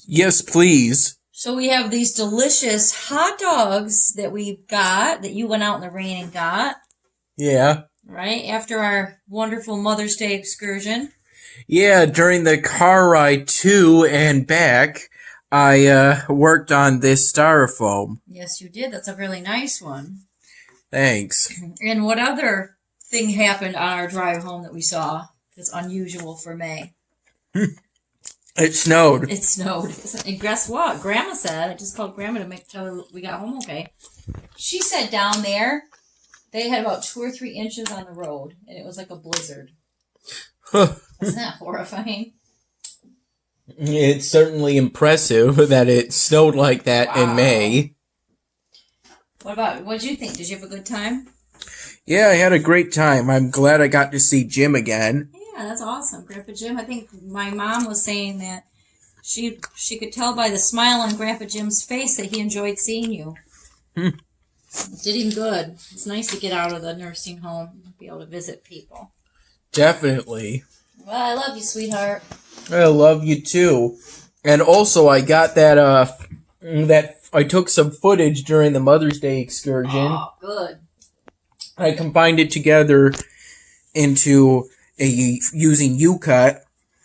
Yes, please. So we have these delicious hot dogs that we got, that you went out in the rain and got, Yeah. right? After our wonderful Mother's Day excursion. Yeah, during the car ride to and back, I worked on this styrofoam. Yes, you did. That's a really nice one. Thanks. And what other thing happened on our drive home that we saw that's unusual for May? It snowed. It snowed. And guess what? Grandma said, I just called Grandma to tell her we got home okay. She said down there, they had about 2 or 3 inches on the road, and it was like a blizzard. Isn't that horrifying? It's certainly impressive that it snowed like that in May. What'd you think? Did you have a good time? Yeah, I had a great time. I'm glad I got to see Jim again. Yeah, that's awesome. Grandpa Jim, I think my mom was saying that she could tell by the smile on Grandpa Jim's face that he enjoyed seeing you. It did him good. It's nice to get out of the nursing home and be able to visit people. Definitely. Well, I love you, sweetheart. I love you too. And also, I got that I took some footage during the Mother's Day excursion. Oh, good. I combined it together into using UCut.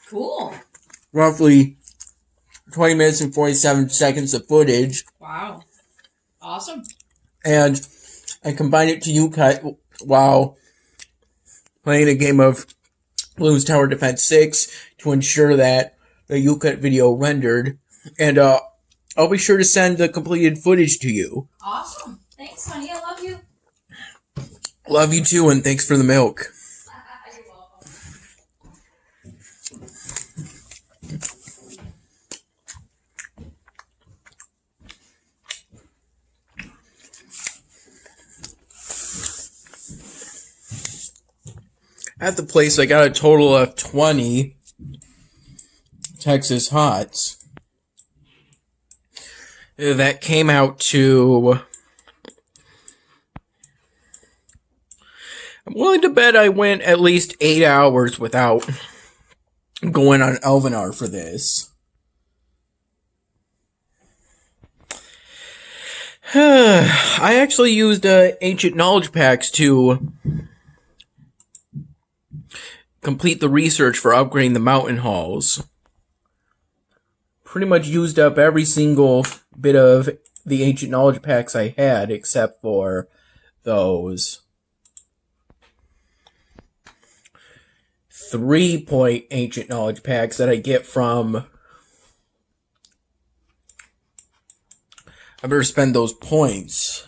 Cool. Roughly 20 minutes and 47 seconds of footage. Wow. Awesome. And I combined it to UCut while playing a game of Bloons Tower Defense 6 to ensure that the UCut video rendered. And I'll be sure to send the completed footage to you. Awesome. Thanks, honey. I love you. Love you too, and thanks for the milk. You're welcome. At the place, I got a total of 20 Texas Hots. That came out to... I'm willing to bet I went at least 8 hours without going on Elvenar for this. I actually used Ancient Knowledge Packs to complete the research for upgrading the mountain halls. Pretty much used up every single bit of the Ancient Knowledge Packs I had, except for those 3-point Ancient Knowledge Packs that I get from... I better spend those points.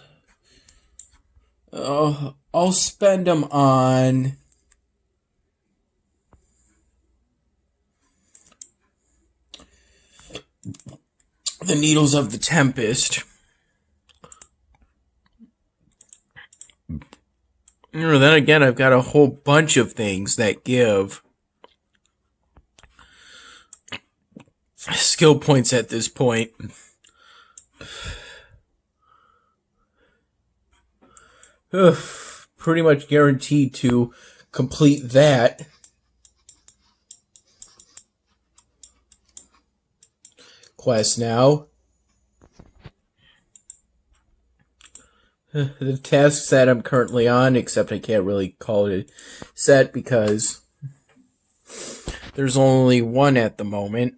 I'll spend them on... the Needles of the Tempest. Then again, I've got a whole bunch of things that give skill points at this point. Pretty much guaranteed to complete that. Quest now. The tasks that I'm currently on, except I can't really call it a set because there's only one at the moment.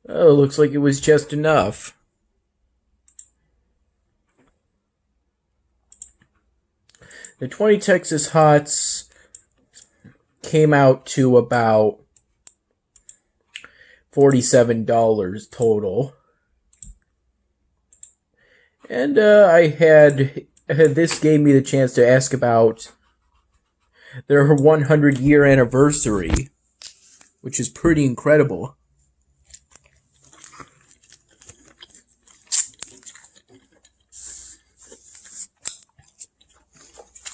Oh, looks like it was just enough. The 20 Texas Hots came out to about $47 total. And this gave me the chance to ask about their 100-year anniversary, which is pretty incredible.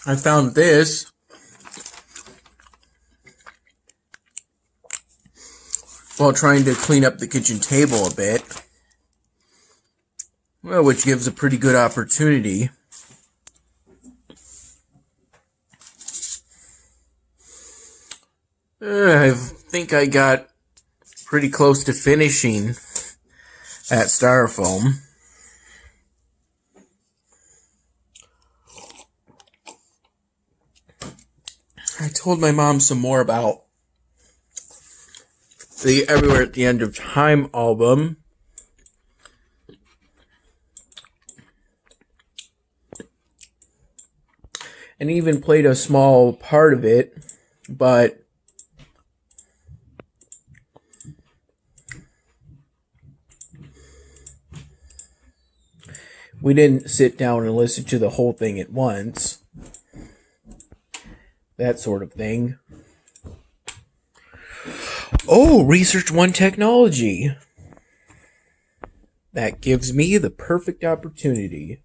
I found this while trying to clean up the kitchen table a bit. Well, which gives a pretty good opportunity. I think I got pretty close to finishing that styrofoam. I told my mom some more about the Everywhere at the End of Time album. And even played a small part of it, but we didn't sit down and listen to the whole thing at once. That sort of thing. Oh, Research One Technology. That gives me the perfect opportunity.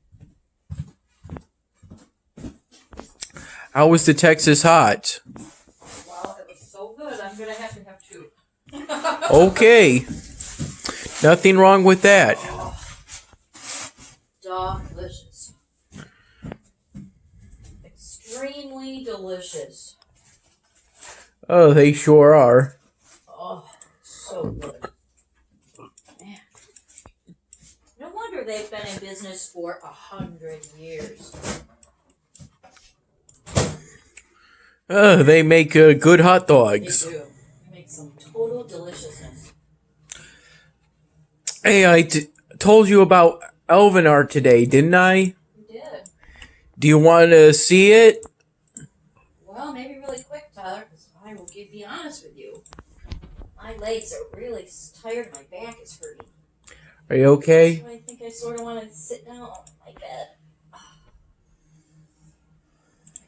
How was the Texas hot? Well, it was so good, I'm going to have two. Okay. Nothing wrong with that. Delicious. Extremely delicious. Oh, they sure are. Oh, so good. Man. No wonder they've been in business for 100 years. They make good hot dogs. They do. They make some total deliciousness. Hey, I told you about Elven art today, didn't I? You did. Do you want to see it? Well, maybe really quick, Tyler, because I will be honest with you. My legs are really tired. My back is hurting. Are you okay? So I think I sort of want to sit down on my bed. My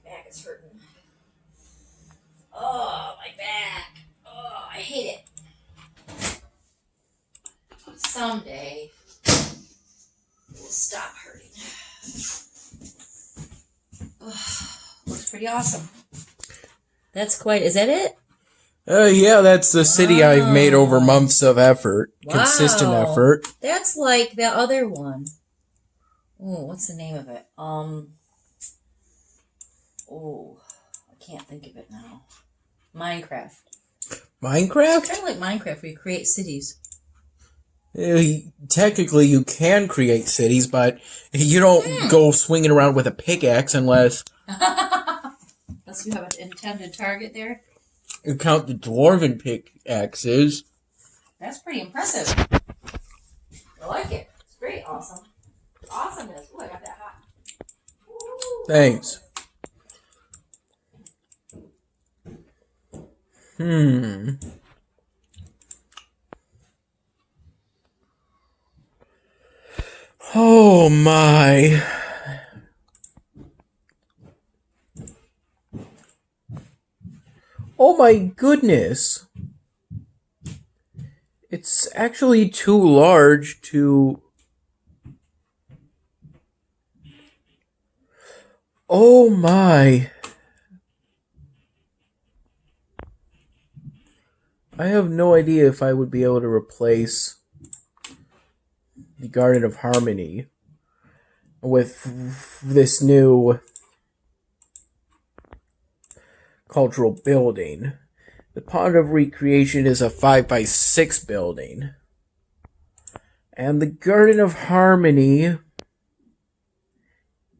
back is hurting. Oh, my back. Oh, I hate it. Someday, it will stop hurting. Looks pretty awesome. That's quite, is that it? Yeah, that's the city I've made over months of effort. Consistent effort. That's like the other one. Oh, what's the name of it? Oh, I can't think of it now. Minecraft. Minecraft? It's kind of like Minecraft where you create cities. Technically, you can create cities, but you don't go swinging around with a pickaxe unless Unless you have an intended target there. you count the dwarven pickaxes. That's pretty impressive. I like it. It's great. Awesome. Awesomeness. Ooh, I got that hot. Ooh. Thanks. Oh my. Oh my goodness. It's actually too large to... Oh my. I have no idea if I would be able to replace the Garden of Harmony with this new cultural building. The Pond of Recreation is a 5x6 building. And the Garden of Harmony,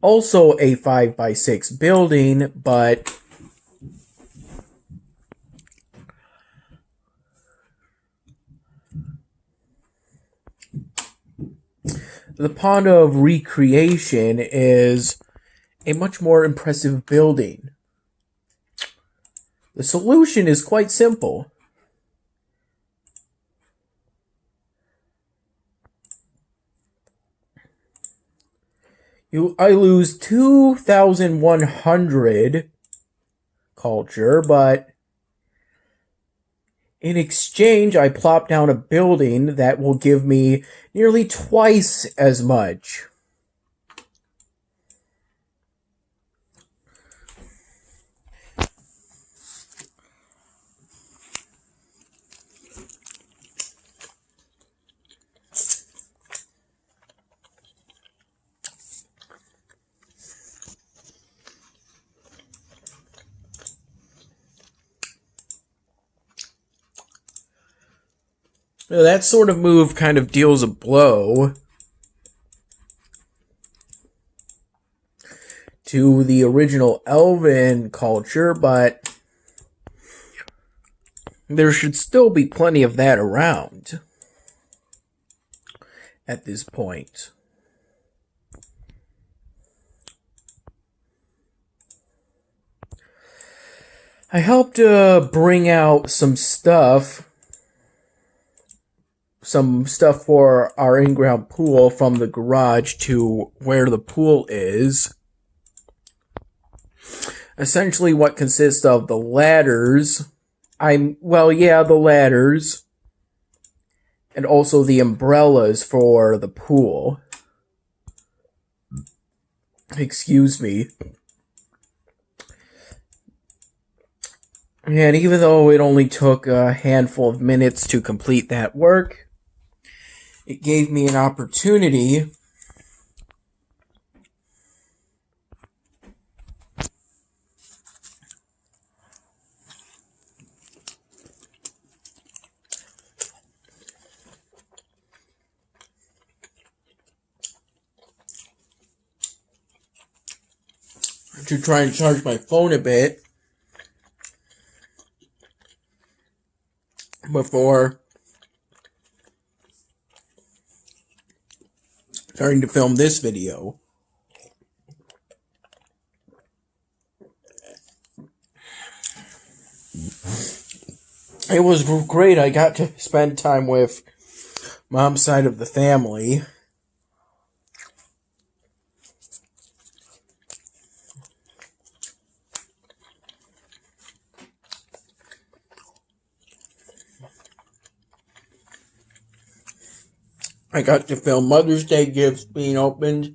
also a 5x6 building, but the Pond of Recreation is a much more impressive building. The solution is quite simple. I lose 2,100 culture, but in exchange, I plop down a building that will give me nearly twice as much. Now, that sort of move kind of deals a blow to the original elven culture, but there should still be plenty of that around at this point. I helped bring out some stuff for our in-ground pool from the garage to where the pool is. Essentially what consists of the ladders, the ladders, and also the umbrellas for the pool. Excuse me. And even though it only took a handful of minutes to complete that work, it gave me an opportunity to try and charge my phone a bit before starting to film this video. It was great. I got to spend time with Mom's side of the family. I got to film Mother's Day gifts being opened.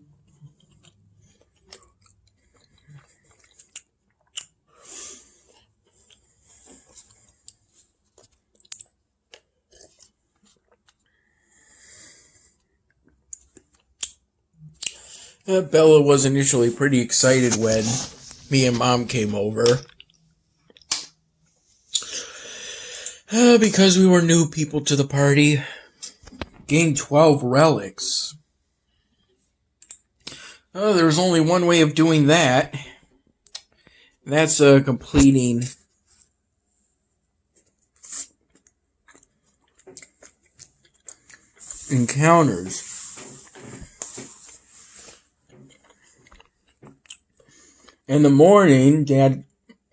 Bella was initially pretty excited when me and Mom came over. Because we were new people to the party. Gained 12 relics. Oh, there's only one way of doing that. That's completing encounters. In the morning, Dad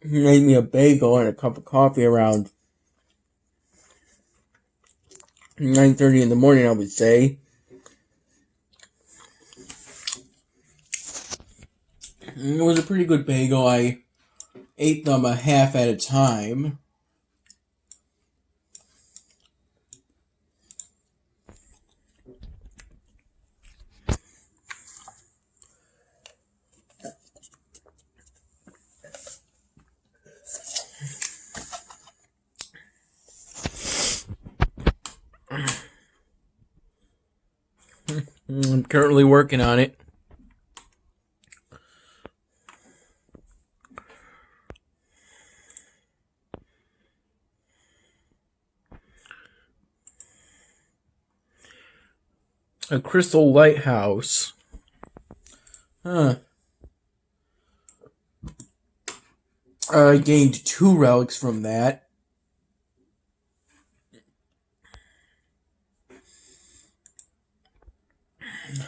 made me a bagel and a cup of coffee around 9:30 in the morning, I would say. It was a pretty good bagel. I ate them a half at a time. I'm currently working on it. A crystal lighthouse. I gained 2 relics from that.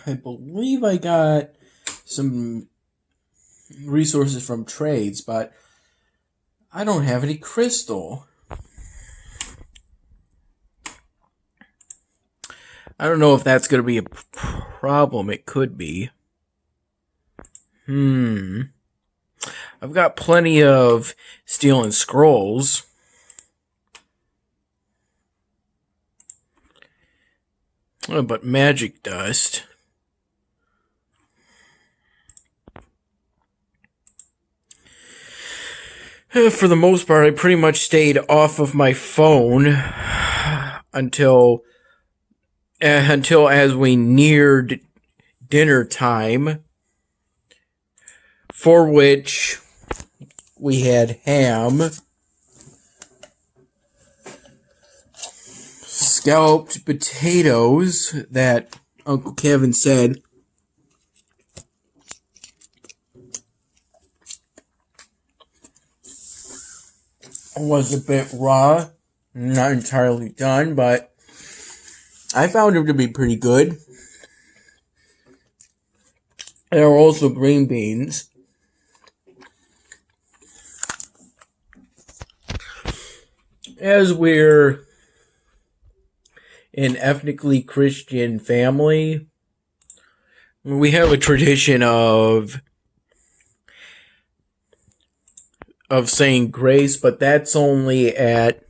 I believe I got some resources from trades, but I don't have any crystal. I don't know if that's going to be a problem. It could be. I've got plenty of steel and scrolls. Oh, but magic dust. For the most part, I pretty much stayed off of my phone until as we neared dinner time, for which we had ham, scalloped potatoes that Uncle Kevin said was a bit raw, not entirely done, but I found them to be pretty good. There are also green beans. As we're an ethnically Christian family, we have a tradition of saying grace, but that's only at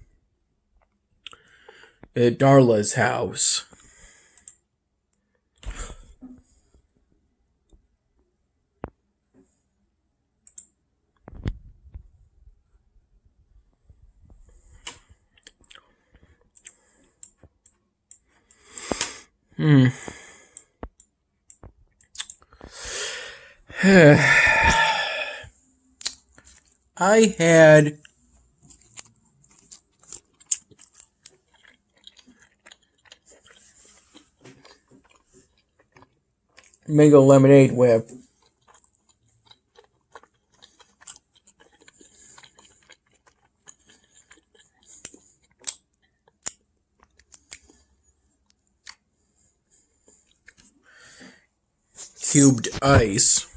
Darla's house. I had mango lemonade with cubed ice.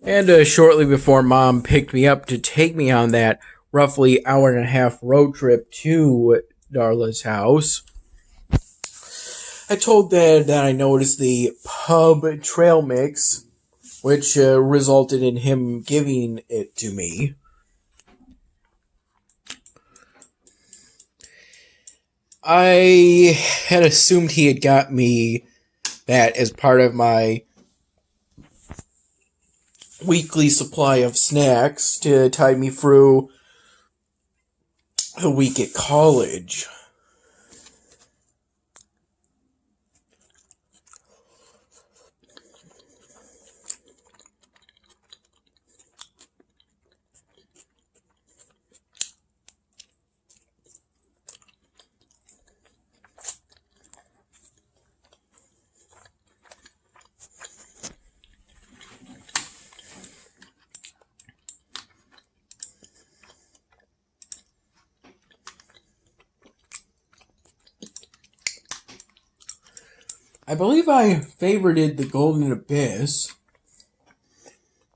And shortly before Mom picked me up to take me on that roughly hour and a half road trip to Darla's house, I told Dad that I noticed the pub trail mix, which resulted in him giving it to me. I had assumed he had got me that as part of my weekly supply of snacks to tide me through the week at college. I believe I favorited the Golden Abyss.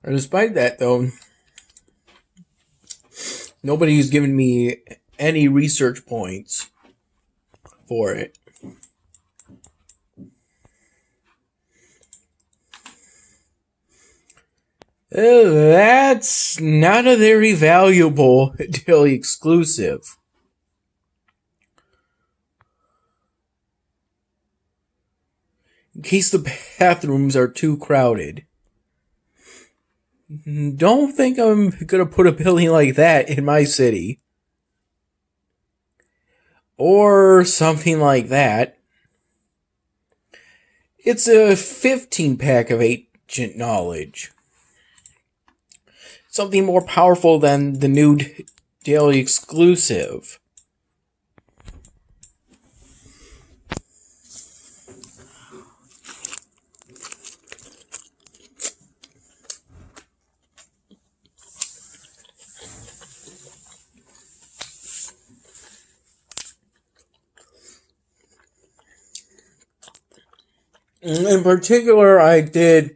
Despite that, though, nobody's given me any research points for it. That's not a very valuable daily exclusive. In case the bathrooms are too crowded. Don't think I'm gonna put a building like that in my city. Or something like that. It's a 15-pack of ancient knowledge. Something more powerful than the new daily exclusive. In particular, I did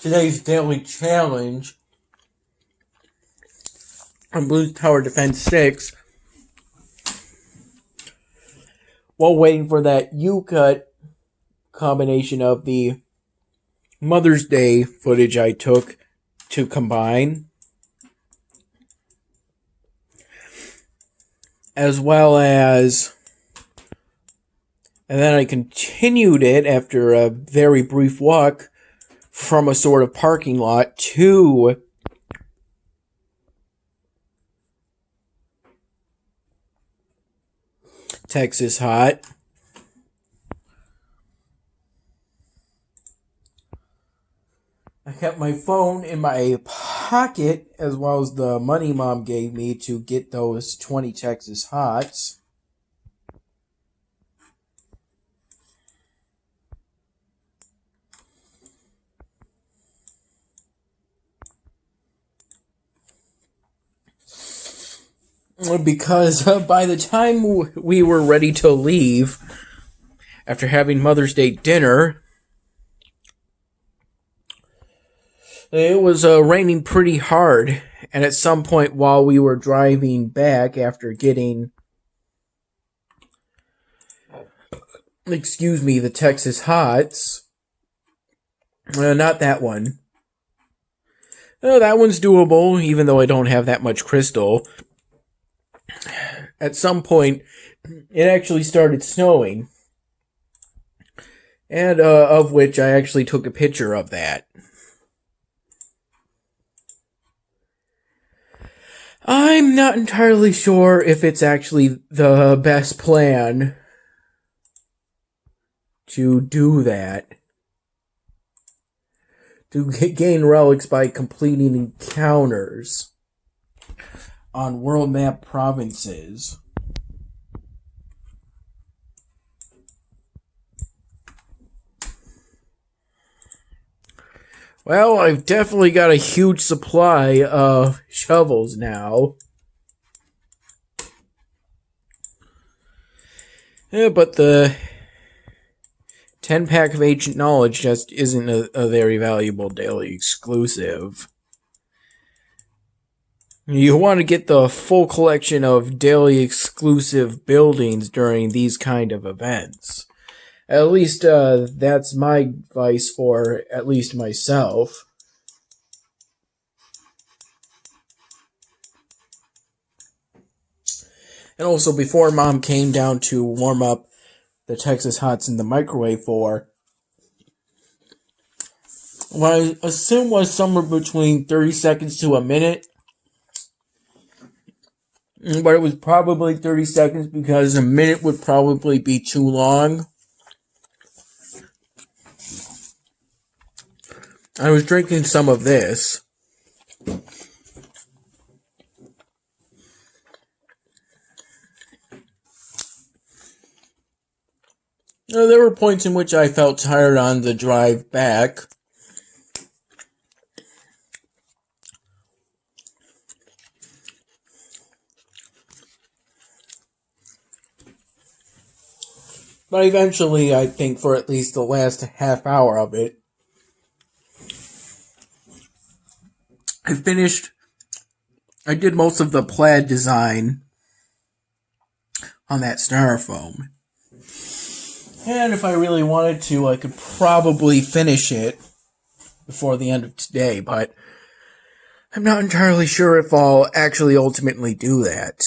today's daily challenge on Blue Tower Defense 6 while waiting for that U-cut combination of the Mother's Day footage I took to combine, as well as, and then I continued it after a very brief walk from a sort of parking lot to Texas Hot. I kept my phone in my pocket, as well as the money Mom gave me to get those 20 Texas Hots. Because by the time we were ready to leave, after having Mother's Day dinner, it was raining pretty hard. And at some point while we were driving back after getting, the Texas Hots, not that one. No, that one's doable, even though I don't have that much crystal. At some point, it actually started snowing. And of which I actually took a picture of that. I'm not entirely sure if it's actually the best plan to do that. To gain relics by completing encounters on world map provinces. Well, I've definitely got a huge supply of shovels now. Yeah, but the 10-pack of Ancient Knowledge just isn't a very valuable daily exclusive. You want to get the full collection of daily exclusive buildings during these kind of events. At least, that's my advice for at least myself. And also, before Mom came down to warm up the Texas Hots in the microwave for what I assume was somewhere between 30 seconds to a minute. But it was probably 30 seconds because a minute would probably be too long. I was drinking some of this. There were points in which I felt tired on the drive back. But eventually, I think for at least the last half hour of it, I did most of the plaid design on that styrofoam. And if I really wanted to, I could probably finish it before the end of today, but I'm not entirely sure if I'll actually ultimately do that.